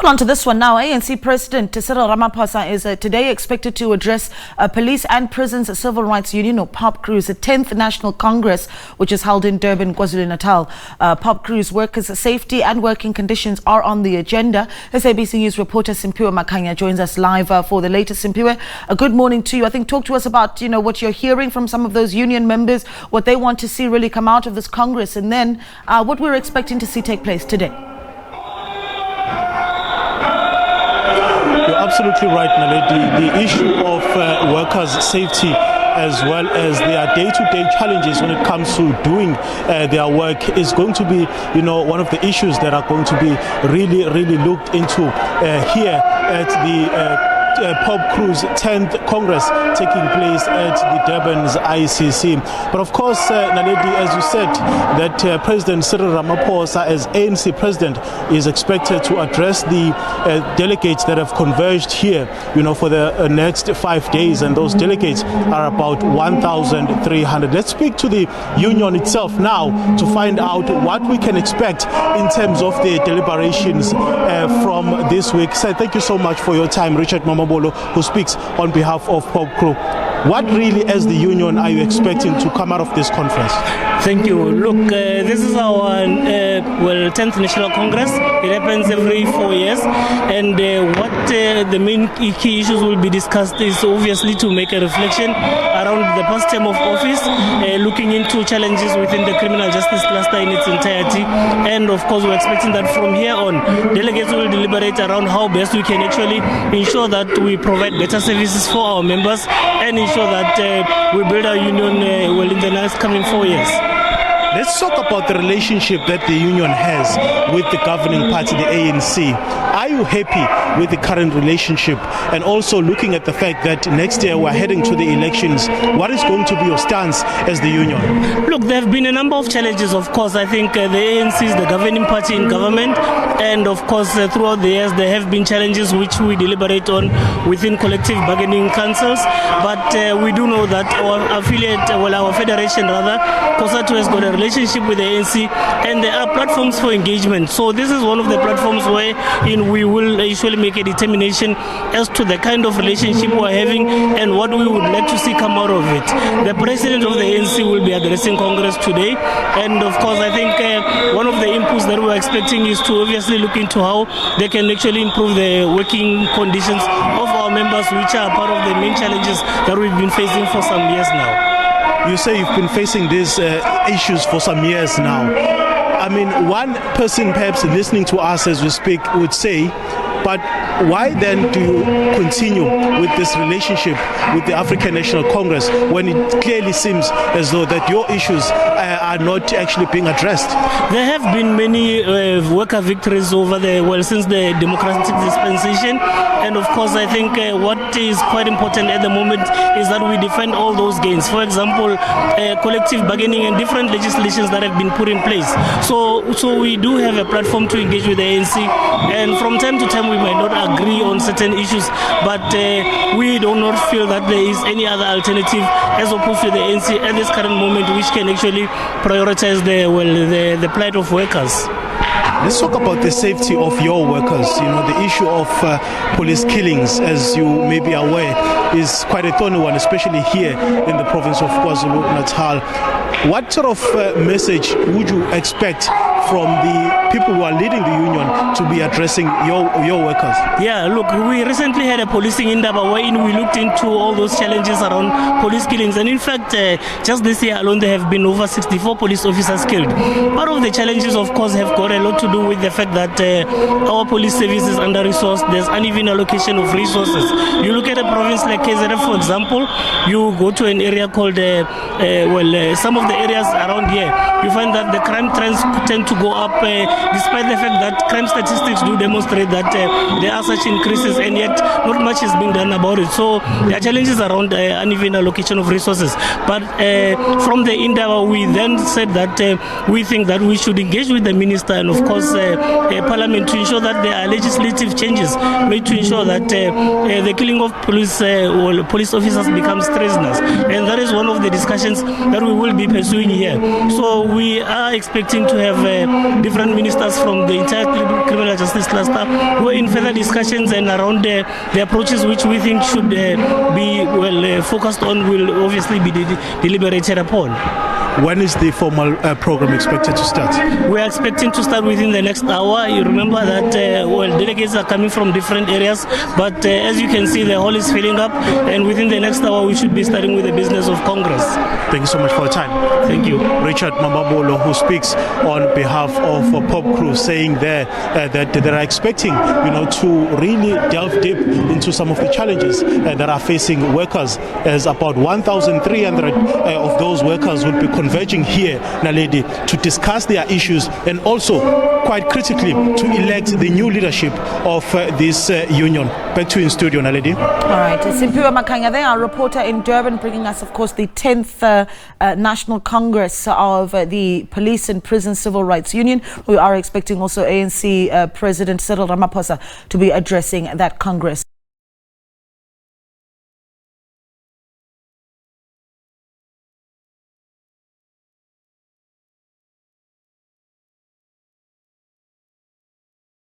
Well, on to this one now. ANC President Cyril Ramaphosa is today expected to address Police and Prisons Civil Rights Union, or POPCRU's 10th National Congress, which is held in Durban, KwaZulu-Natal. POPCRU's workers' safety and working conditions are on the agenda. SABC News reporter Simphiwe Makhanya joins us live for the latest. Simphiwe, a good morning to you. I think talk to us about, what you're hearing from some of those union members, what they want to see really come out of this Congress, and then what we're expecting to see take place today. You're absolutely right, Naledi. The issue of workers' safety as well as their day-to-day challenges when it comes to doing their work is going to be, one of the issues that are going to be really looked into here at the POPCRU's 10th Congress taking place at the Durban's ICC. But of course, Naledi, as you said, that President Cyril Ramaphosa, as ANC President, is expected to address the delegates that have converged here, for the next 5 days, and those delegates are about 1,300. Let's speak to the union itself now to find out what we can expect in terms of the deliberations from this week. So thank you so much for your time, Richard Mamabolo, who speaks on behalf of POPCRU. What really, as the union, are you expecting to come out of this conference? Thank you. Look, this is our 10th National Congress. It happens every 4 years. And what the main key issues will be discussed is obviously to make a reflection around the past term of office, looking into challenges within the criminal justice cluster in its entirety. And of course, we're expecting that from here on, delegates will deliberate around how best we can actually ensure that we provide better services for our members and ensure that we build our union in the next coming 4 years. Let's talk about the relationship that the union has with the governing party, the ANC. Are you happy with the current relationship? And also looking at the fact that next year we're heading to the elections, what is going to be your stance as the union? Look, there have been a number of challenges, of course. I think the ANC is the governing party in government. And of course, throughout the years, there have been challenges which we deliberate on within collective bargaining councils. But we do know that our affiliate, our federation rather, COSATU has got a relationship with the ANC, and there are platforms for engagement. So this is one of the platforms where we will usually make a determination as to the kind of relationship we're having and what we would like to see come out of it. The president of the ANC will be addressing Congress today, and of course I think one of the inputs that we're expecting is to obviously look into how they can actually improve the working conditions of our members, which are part of the main challenges that we've been facing for some years now. You say you've been facing these issues for some years now. I mean, one person perhaps listening to us as we speak would say, but why then do you continue with this relationship with the African National Congress when it clearly seems as though that your issues are not actually being addressed? There have been many worker victories over since the democratic dispensation, and of course I think what is quite important at the moment is that we defend all those gains. For example, collective bargaining and different legislations that have been put in place. So we do have a platform to engage with the ANC, and from time to time we might not agree on certain issues, but we do not feel that there is any other alternative as opposed to the ANC at this current moment, which can actually prioritize the plight of workers. Let's talk about the safety of your workers. The issue of police killings, as you may be aware, is quite a thorny one, especially here in the province of KwaZulu-Natal. What sort of message would you expect from the people who are leading the union to be addressing your workers? Yeah, look, we recently had a policing indaba wherein we looked into all those challenges around police killings, and in fact, just this year alone there have been over 64 police officers killed. Part of the challenges, of course, have got a lot to do with the fact that our police service is under-resourced. There's uneven allocation of resources. You look at a province like KZN, for example, you go to an area called, some of the areas around here, you find that the crime trends tend to go up, despite the fact that crime statistics do demonstrate that there are such increases, and yet not much is being done about it. So there are challenges around uneven allocation of resources. But from the indaba, we then said that we think that we should engage with the minister and of course Parliament to ensure that there are legislative changes made to ensure that the killing of police officers becomes treasonous, and that is one of the discussions that we will be pursuing here. So we are expecting to have different ministers from the entire criminal justice cluster who are in further discussions, and around the approaches which we think should be focused on will obviously be deliberated upon. When is the formal program expected to start? We are expecting to start within the next hour. You remember that delegates are coming from different areas, but as you can see, the hall is filling up, and within the next hour we should be starting with the business of Congress. Thank you so much for your time. Thank you. Richard Mamabolo, who speaks on behalf of POPCRU, saying there that they are expecting, to really delve deep into some of the challenges that are facing workers, as about 1,300 of those workers will be converging here, Naledi, to discuss their issues and also, quite critically, to elect the new leadership of this union. Back to you in studio, Naledi. All right. Simphiwe Makhanya there, our reporter in Durban, bringing us, of course, the 10th National Congress of the Police and Prison Civil Rights Union. We are expecting also ANC President Cyril Ramaphosa to be addressing that Congress.